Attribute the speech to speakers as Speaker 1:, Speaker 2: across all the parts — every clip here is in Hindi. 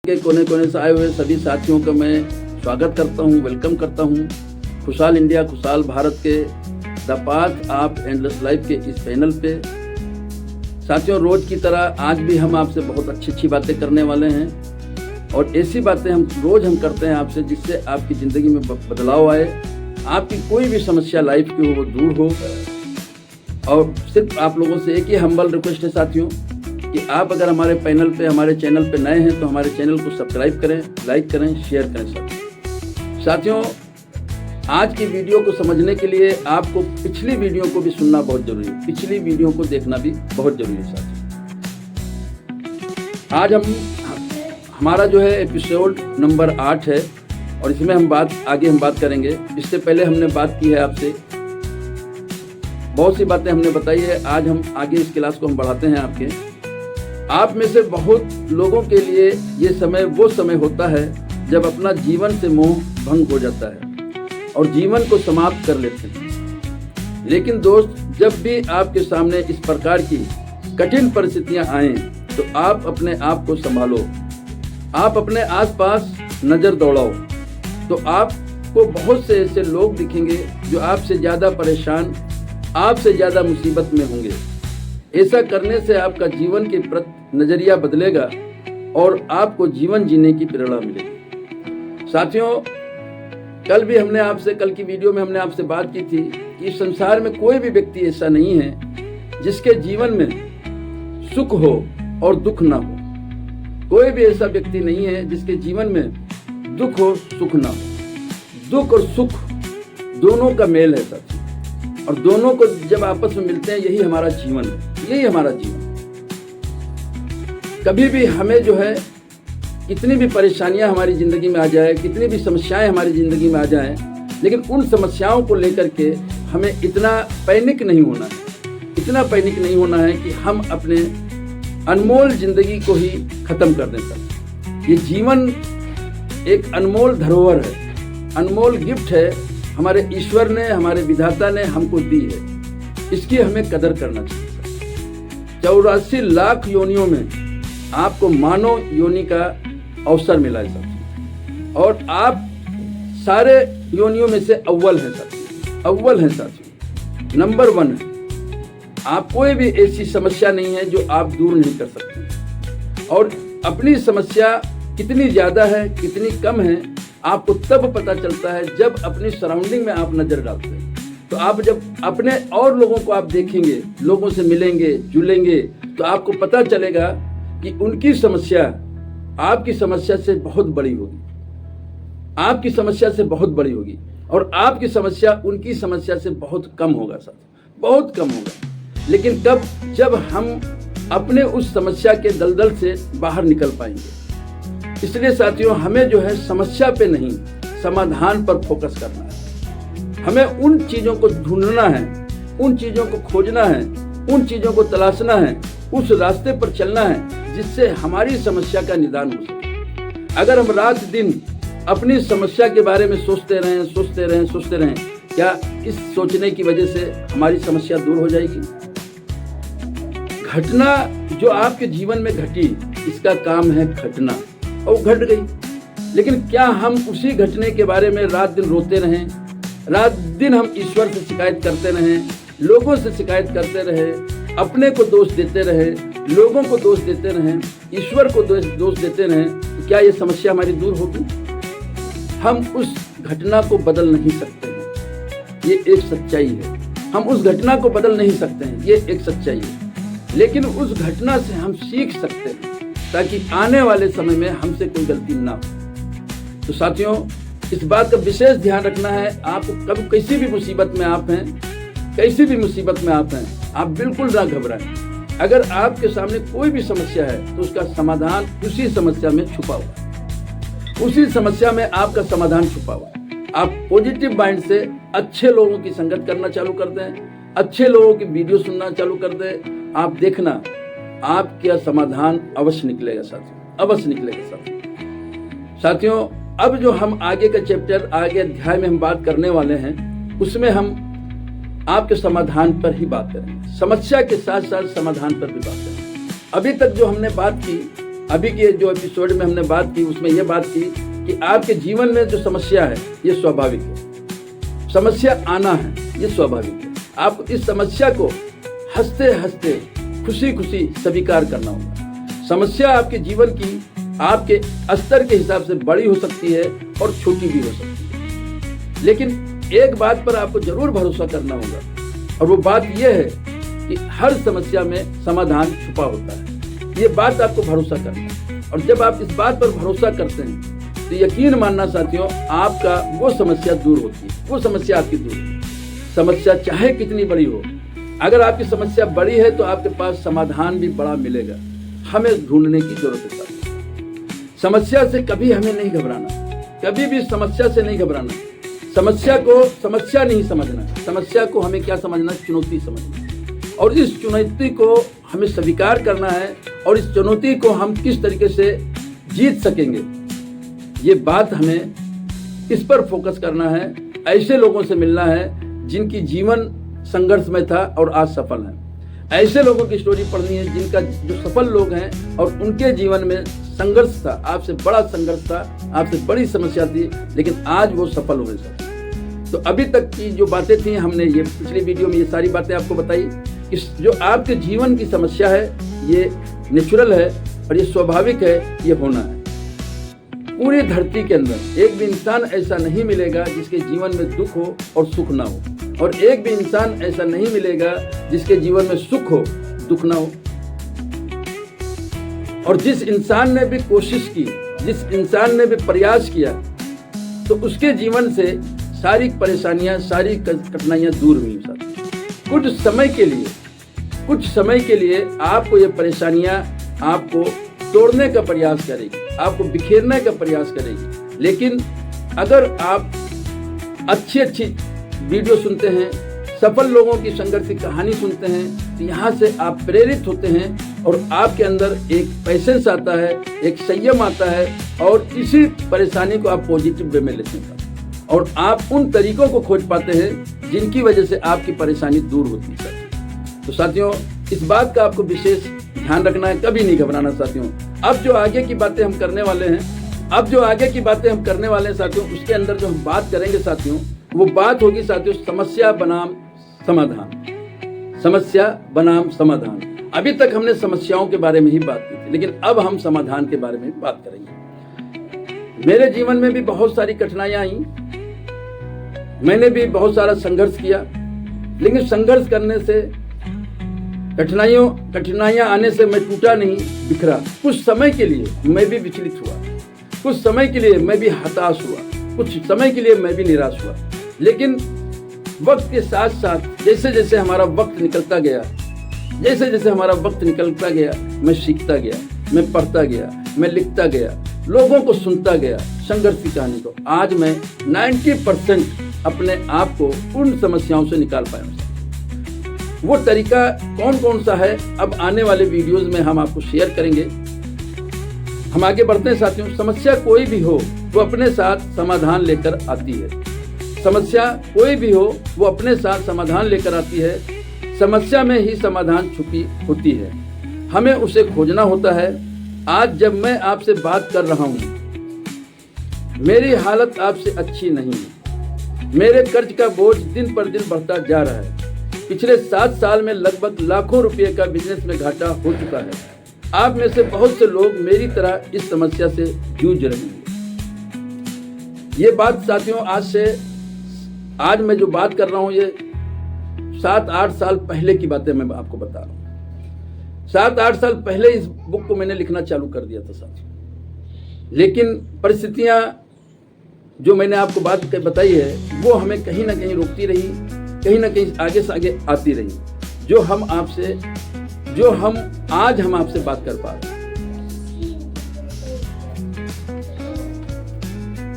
Speaker 1: के कोने कोने से आए हुए सभी साथियों का मैं स्वागत करता हूं, वेलकम करता हूं। खुशहाल इंडिया, खुशहाल भारत के the path of endless life के इस पैनल पे साथियों, रोज की तरह आज भी हम आपसे बहुत अच्छी बातें करने वाले हैं और ऐसी बातें हम रोज करते हैं आपसे जिससे आपकी ज़िंदगी में बदलाव आए, आपकी कोई भी समस्या लाइफ की हो वो दूर हो। और सिर्फ आप लोगों से एक ही हम्बल रिक्वेस्ट है साथियों कि आप अगर हमारे पैनल पे, हमारे चैनल पे नए हैं तो हमारे चैनल को सब्सक्राइब करें, लाइक करें, शेयर करें। साथियों, आज की वीडियो को समझने के लिए आपको पिछली वीडियो को भी सुनना बहुत जरूरी है, पिछली वीडियो को देखना भी बहुत जरूरी है साथियों। आज हमारा जो है एपिसोड नंबर 8 है और इसमें हम बात करेंगे। इससे पहले हमने बात की है आपसे, बहुत सी बातें हमने बताई है। आज हम आगे इस क्लास को हम बढ़ाते हैं आपके। आप में से बहुत लोगों के लिए ये समय वो समय होता है जब अपना जीवन से मोह भंग हो जाता है और जीवन को समाप्त कर लेते हैं। लेकिन दोस्त, जब भी आपके सामने इस प्रकार की कठिन परिस्थितियां आएं तो आप अपने आप को संभालो, आप अपने आसपास नजर दौड़ाओ तो आपको बहुत से ऐसे लोग दिखेंगे जो आपसे ज़्यादा परेशान, आपसे ज़्यादा मुसीबत में होंगे। ऐसा करने से आपका जीवन के प्रति नजरिया बदलेगा और आपको जीवन जीने की प्रेरणा मिलेगी। साथियों, कल की वीडियो में हमने आपसे बात की थी कि इस संसार में कोई भी व्यक्ति ऐसा नहीं है जिसके जीवन में सुख हो और दुख ना हो। कोई भी ऐसा व्यक्ति नहीं है जिसके जीवन में दुख हो, सुख ना हो। दुख और सुख दोनों का मेल है साथियों, और दोनों को जब आपस में मिलते हैं यही हमारा जीवन है, यही हमारा जीवन। कभी भी हमें जो है कितनी भी परेशानियां हमारी जिंदगी में आ जाए, कितनी भी समस्याएं हमारी जिंदगी में आ जाएं, लेकिन उन समस्याओं को लेकर के हमें इतना पैनिक नहीं होना है कि हम अपने अनमोल जिंदगी को ही खत्म कर दें सकते। ये जीवन एक अनमोल धरोहर है, अनमोल गिफ्ट है, हमारे ईश्वर ने, हमारे विधाता ने हमको दी है। इसकी हमें कदर करना चाहिए। 84 लाख योनियों में आपको मानव योनि का अवसर मिला है साथियों, और आप सारे योनियों में से अव्वल हैं साथियों, नंबर 1 है। आप कोई भी ऐसी समस्या नहीं है जो आप दूर नहीं कर सकते। और अपनी समस्या कितनी ज़्यादा है, कितनी कम है, आपको तब पता चलता है जब अपनी सराउंडिंग में आप नज़र डालते हैं। तो आप जब अपने और लोगों को आप देखेंगे, लोगों से मिलेंगे, जुलेंगे, तो आपको पता चलेगा कि उनकी समस्या आपकी समस्या से बहुत बड़ी होगी, आपकी समस्या से बहुत बड़ी होगी, और आपकी समस्या उनकी समस्या से बहुत कम होगा साथ, बहुत कम होगा। लेकिन कब? जब हम अपने उस समस्या के दलदल से बाहर निकल पाएंगे। इसलिए साथियों, हमें जो है समस्या पे नहीं, समाधान पर फोकस करना है। हमें उन चीज़ों को ढूंढना है, उन चीज़ों को खोजना है, उन चीज़ों को तलाशना है, उस रास्ते पर चलना है जिससे हमारी समस्या का निदान हो सके। अगर हम रात दिन अपनी समस्या के बारे में सोचते रहें, क्या इस सोचने की वजह से हमारी समस्या दूर हो जाएगी? घटना जो आपके जीवन में घटी, इसका काम है घटना, और घट गई। लेकिन क्या हम उसी घटने के बारे में रात दिन रोते रहें, रात दिन हम ईश्वर से शिकायत करते रहें, लोगों से शिकायत करते रहें, अपने को दोष देते रहें, लोगों को दोष देते रहें, ईश्वर को दोष देते रहें, तो क्या ये समस्या हमारी दूर होगी? हम उस घटना को बदल नहीं सकते हैं, ये एक सच्चाई है। हम उस घटना को बदल नहीं सकते हैं, ये एक सच्चाई है। लेकिन उस घटना से हम सीख सकते हैं ताकि आने वाले समय में हमसे कोई गलती ना हो। तो साथियों, इस बात का विशेष ध्यान रखना है। आपको कभी किसी भी मुसीबत में आप हैं, आप बिल्कुल ना घबराएं। अगर आपके सामने कोई भी समस्या है तो उसका समाधान उसी समस्या में छुपा हुआ है, उसी समस्या में आपका समाधान छुपा हुआ है। आप पॉजिटिव माइंड से अच्छे लोगों की संगत करना चालू कर दें, अच्छे लोगों की वीडियो सुनना चालू कर दें, आप देखना आपका समाधान अवश्य निकलेगा साथियों। अब जो हम आगे का चैप्टर, आगे अध्याय में हम बात करने वाले हैं, उसमें हम आपके समाधान पर ही बात करेंगे, समस्या के साथ साथ समाधान पर भी बात करेंगे। अभी तक जो हमने बात की, अभी के जो एपिसोड में हमने बात की उसमें यह बात की कि आपके जीवन में जो समस्या है ये स्वाभाविक है, समस्या आना है ये स्वाभाविक है। आप इस समस्या को हंसते हंसते खुशी खुशी स्वीकार करना होगा। समस्या आपके जीवन की आपके स्तर के हिसाब से बड़ी हो सकती है और छोटी भी हो सकती है, लेकिन एक बात पर आपको जरूर भरोसा करना होगा और वो बात यह है कि हर समस्या में समाधान छुपा होता है। ये बात आपको भरोसा करना है और जब आप इस बात पर भरोसा करते हैं तो यकीन मानना साथियों, आपका वो समस्या दूर होती है, वो समस्या आपकी दूर होती है। समस्या चाहे कितनी बड़ी हो, अगर आपकी समस्या बड़ी है तो आपके पास समाधान भी बड़ा मिलेगा। हमें ढूंढने की जरूरत है। समस्या से कभी हमें नहीं घबराना, कभी भी समस्या से नहीं घबराना। समस्या को समस्या नहीं समझना, समस्या को हमें क्या समझना, चुनौती समझना, और इस चुनौती को हमें स्वीकार करना है और इस चुनौती को हम किस तरीके से जीत सकेंगे, ये बात हमें इस पर फोकस करना है। ऐसे लोगों से मिलना है जिनकी जीवन संघर्ष में था और आज सफल है। ऐसे लोगों की स्टोरी पढ़नी है जिनका जो सफल लोग हैं और उनके जीवन में संघर्ष था, आपसे बड़ा संघर्ष था, आपसे बड़ी समस्या थी, लेकिन आज वो सफल हुए सब। तो अभी तक की जो बातें थी हमने ये पिछली वीडियो में ये सारी बातें आपको बताई कि जो आपके जीवन की समस्या है ये नेचुरल है और ये स्वाभाविक है, ये होना है। पूरी धरती के अंदर एक भी इंसान ऐसा नहीं मिलेगा जिसके जीवन में दुख हो और सुख ना हो, और एक भी इंसान ऐसा नहीं मिलेगा जिसके जीवन में सुख हो दुख ना हो। और जिस इंसान ने भी कोशिश की, जिस इंसान ने भी प्रयास किया, तो उसके जीवन से सारी परेशानियां, सारी कठिनाइयां दूर हुई। कुछ समय के लिए आपको ये परेशानियां आपको तोड़ने का प्रयास करेगी, आपको बिखेरने का प्रयास करेगी, लेकिन अगर आप अच्छी वीडियो सुनते हैं, सफल लोगों की संघर्ष की कहानी सुनते हैं, तो यहाँ से आप प्रेरित होते हैं और आपके अंदर एक पैशंस आता है, एक संयम आता है और इसी परेशानी को आप पॉजिटिव वे में लेते हैं और आप उन तरीकों को खोज पाते हैं जिनकी वजह से आपकी परेशानी दूर होती है। तो साथियों, इस बात का आपको विशेष ध्यान रखना है, कभी नहीं घबराना साथियों। अब जो आगे की बातें हम करने वाले हैं साथियों, उसके अंदर जो हम बात करेंगे साथियों, वो बात होगी साथियों समस्या बनाम समाधान। समस्या बनाम समाधान। अभी तक हमने समस्याओं के बारे में ही बात की थी, लेकिन अब हम समाधान के बारे में भी बात करेंगे। मेरे जीवन में भी बहुत सारी कठिनाइयां आई, मैंने भी बहुत सारा संघर्ष किया, लेकिन संघर्ष करने से कठिनाइयां आने से मैं टूटा नहीं, बिखरा। कुछ समय के लिए मैं भी विचलित हुआ, कुछ समय के लिए मैं भी हताश हुआ, कुछ समय के लिए मैं भी निराश हुआ, लेकिन वक्त के साथ साथ जैसे जैसे हमारा वक्त निकलता गया, मैं सीखता गया, मैं पढ़ता गया, मैं लिखता गया, लोगों को सुनता गया, संघर्ष की कहानी को। आज मैं 90% अपने आप को उन समस्याओं से निकाल पाया। वो तरीका कौन कौन सा है, अब आने वाले वीडियोस में हम आपको शेयर करेंगे। हम आगे बढ़ते हैं साथियों। समस्या कोई भी हो वो अपने साथ समाधान लेकर आती है। समस्या कोई भी हो वो अपने साथ समाधान लेकर आती है। समस्या में ही समाधान छुपी होती है, हमें उसे खोजना होता है। आज जब मैं आपसे बात कर रहा हूँ, मेरी हालत आपसे अच्छी नहीं है। मेरे कर्ज का बोझ दिन पर दिन बढ़ता जा रहा है। पिछले 7 साल में लगभग लाखों रुपए का बिजनेस में घाटा हो चुका है। आप में से बहुत से लोग मेरी तरह इस समस्या से जूझ रहे हैं। ये बात साथियों आज मैं जो बात कर रहा हूँ, ये 7-8 साल पहले की बातें मैं आपको बता रहा हूँ। 7-8 साल पहले इस बुक को मैंने लिखना चालू कर दिया था साथियों, लेकिन परिस्थितियाँ जो मैंने आपको बात बताई है वो हमें कहीं ना कहीं रोकती रही, कहीं ना कहीं आगे से आगे आती रही, जो हम आज आपसे बात कर पा रहे हैं।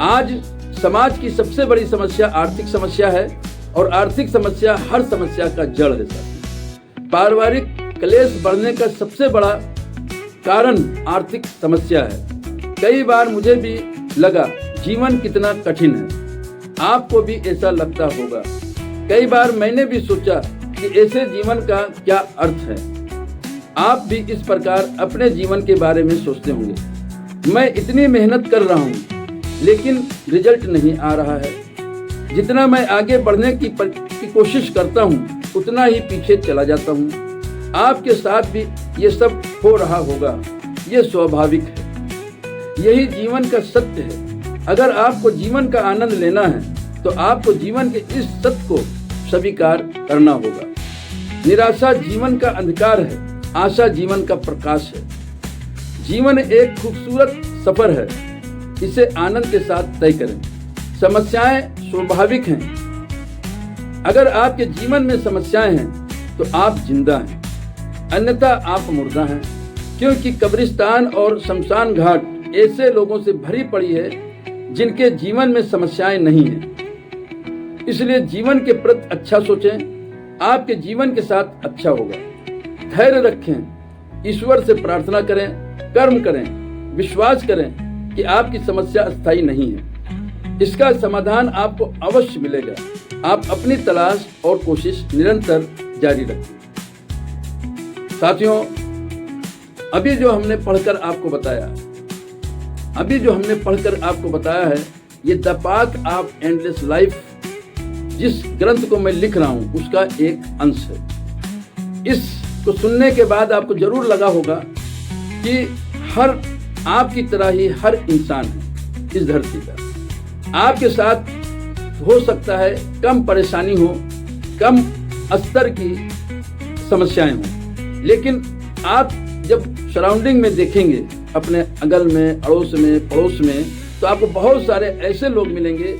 Speaker 1: आज समाज की सबसे बड़ी समस्या आर्थिक समस्या है और आर्थिक समस्या हर समस्या का जड़ है साथियों। पारिवारिक क्लेश बढ़ने का सबसे बड़ा कारण आर्थिक समस्या है। कई बार मुझे भी लगा जीवन कितना कठिन है, आपको भी ऐसा लगता होगा। कई बार मैंने भी सोचा कि ऐसे जीवन का क्या अर्थ है। आप भी इस प्रकार अपने जीवन के बारे में सोचते होंगे। मैं इतनी मेहनत कर रहा हूँ लेकिन रिजल्ट नहीं आ रहा है। जितना मैं आगे बढ़ने की कोशिश करता हूँ उतना ही पीछे चला जाता हूँ। आपके साथ भी ये सब हो रहा होगा, ये स्वाभाविक है। यही जीवन का सत्य है। अगर आपको जीवन का आनंद लेना है तो आपको जीवन के इस सत्य को स्वीकार करना होगा। निराशा जीवन का अंधकार है, आशा जीवन का प्रकाश है। जीवन एक खूबसूरत सफर है, इसे आनंद के साथ तय करें। समस्याएं स्वाभाविक हैं। अगर आपके जीवन में समस्याएं हैं तो आप जिंदा हैं, अन्यथा आप मुर्दा हैं, क्योंकि कब्रिस्तान और शमशान घाट ऐसे लोगों से भरी पड़ी है जिनके जीवन में समस्याएं नहीं हैं। इसलिए जीवन के प्रति अच्छा सोचें, आपके जीवन के साथ अच्छा होगा। धैर्य रखें, ईश्वर से प्रार्थना करें, कर्म करें, विश्वास करें कि आपकी समस्या अस्थायी नहीं है। इसका समाधान आपको अवश्य मिलेगा। आप अपनी तलाश और कोशिश निरंतर जारी रखें। साथियों, अभी जो हमने पढ़कर आपको बताया है ये the path of endless life, जिस ग्रंथ को मैं लिख रहा हूं उसका एक अंश है। इसको सुनने के बाद आपको जरूर लगा होगा कि हर आपकी तरह ही हर इंसान है इस धरती पर। आपके साथ हो सकता है कम परेशानी हो, कम स्तर की समस्याएं हो, लेकिन आप जब सराउंडिंग में देखेंगे, अपने अगल में, अड़ोस में, पड़ोस में, तो आपको बहुत सारे ऐसे लोग मिलेंगे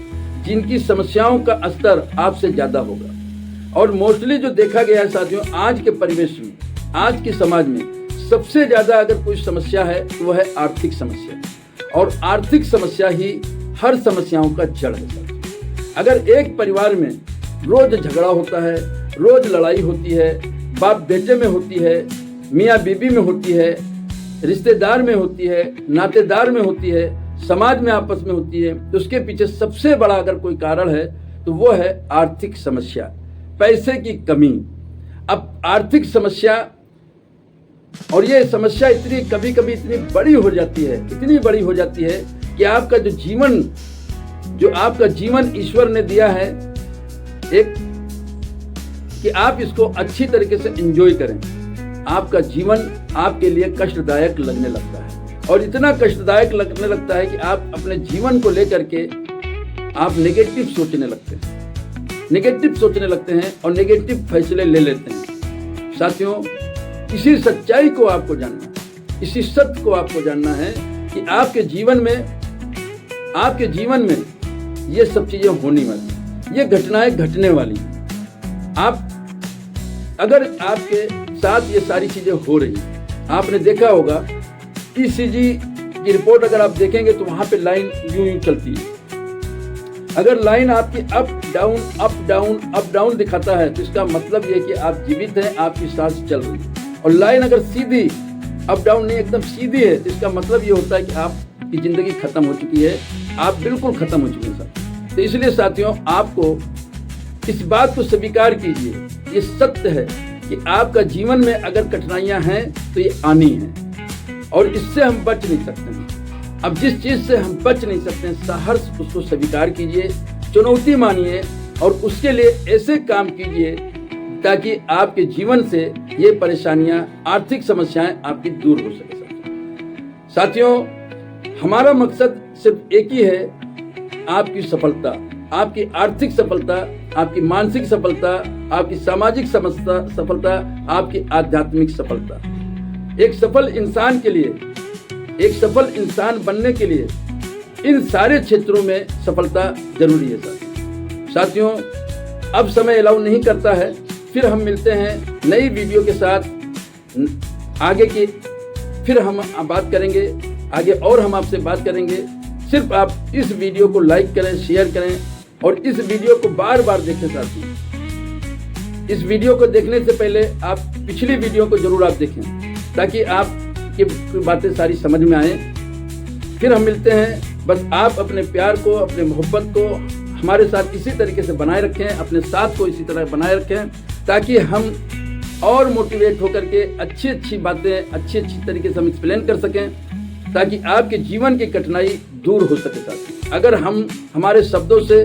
Speaker 1: जिनकी समस्याओं का स्तर आपसे ज्यादा होगा। और मोस्टली जो देखा गया है साथियों, आज के परिवेश में, आज के समाज में सबसे ज्यादा अगर कोई समस्या है तो वह है आर्थिक समस्या। और आर्थिक समस्या ही हर समस्याओं का जड़ है साथियों। अगर एक परिवार में रोज झगड़ा होता है, रोज लड़ाई होती है, बाप बेटे में होती है, मियाँ बीबी में होती है, रिश्तेदार में होती है, नातेदार में होती है, समाज में आपस में होती है, तो उसके पीछे सबसे बड़ा अगर कोई कारण है तो वो है आर्थिक समस्या, पैसे की कमी। अब आर्थिक समस्या, और ये समस्या कभी कभी इतनी बड़ी हो जाती है, इतनी बड़ी हो जाती है कि आपका जीवन ईश्वर ने दिया है एक, कि आप इसको अच्छी तरीके से एंजॉय करें। आपका जीवन आपके लिए कष्टदायक लगने लगता है, और इतना कष्टदायक लगने लगता है कि आप अपने जीवन को लेकर के आप नेगेटिव सोचने लगते हैं और नेगेटिव फैसले ले लेते हैं। साथियों, इसी सच्चाई को आपको जानना है, इसी सत्य को आपको जानना है कि आपके जीवन में ये सब चीजें होने वाली, ये घटनाएं घटने वाली। अगर आपके साथ ये सारी चीजें हो रही, आपने देखा होगा ECG की रिपोर्ट अगर आप देखेंगे तो वहां पे लाइन यूं चलती है। अगर लाइन आपकी अप डाउन दिखाता है तो इसका मतलब ये कि आप जीवित हैं, आपकी सांस चल रही है। और लाइन अगर सीधी अप डाउन नहीं, एकदम सीधी है, तो इसका मतलब ये होता है कि आपकी जिंदगी खत्म हो चुकी है, आप बिल्कुल खत्म हो चुके हैं साथियों। तो इसलिए साथियों, आपको इस बात को स्वीकार कीजिए, ये सत्य है कि आपका जीवन में अगर कठिनाइयां हैं तो ये आनी है, और इससे हम बच नहीं सकते हैं। अब जिस चीज से हम बच नहीं सकते हैं, सहर्ष उसको स्वीकार कीजिए, चुनौती मानिए, और उसके लिए ऐसे काम कीजिए ताकि आपके जीवन से ये परेशानियां, आर्थिक समस्याएं आपकी दूर हो सके। साथियों, हमारा मकसद सिर्फ एक ही है, आपकी सफलता, आपकी आर्थिक सफलता, आपकी मानसिक सफलता, आपकी सामाजिक सफलता, आपकी आध्यात्मिक सफलता। एक सफल इंसान के लिए, एक सफल इंसान बनने के लिए इन सारे क्षेत्रों में सफलता जरूरी है साथियों। अब समय अलाउ नहीं करता है, फिर हम मिलते हैं नई वीडियो के साथ। आगे की फिर हम बात करेंगे, आगे और हम आपसे बात करेंगे। सिर्फ आप इस वीडियो को लाइक करें, शेयर करें, और इस वीडियो को बार बार देखें साथियों। इस वीडियो को देखने से पहले आप पिछली वीडियो को जरूर आप देखें, ताकि आपकी बातें सारी समझ में आए। फिर हम मिलते हैं। बस आप अपने प्यार को, अपने मोहब्बत को हमारे साथ इसी तरीके से बनाए रखें, अपने साथ को इसी तरह बनाए रखें, ताकि हम और मोटिवेट होकर के अच्छी अच्छी बातें अच्छी तरीके से हम एक्सप्लेन कर सकें, ताकि आपके जीवन की कठिनाई दूर हो सके। साथी, अगर हम हमारे शब्दों से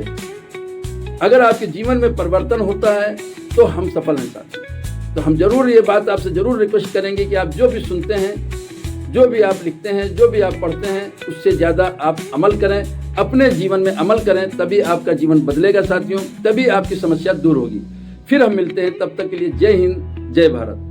Speaker 1: अगर आपके जीवन में परिवर्तन होता है तो हम सफल हैं। साथी, तो हम जरूर ये बात आपसे जरूर रिक्वेस्ट करेंगे कि आप जो भी सुनते हैं, जो भी आप लिखते हैं, जो भी आप पढ़ते हैं, उससे ज़्यादा आप अमल करें, अपने जीवन में अमल करें, तभी आपका जीवन बदलेगा साथियों, तभी आपकी समस्या दूर होगी। फिर हम मिलते हैं, तब तक के लिए जय हिंद, जय भारत।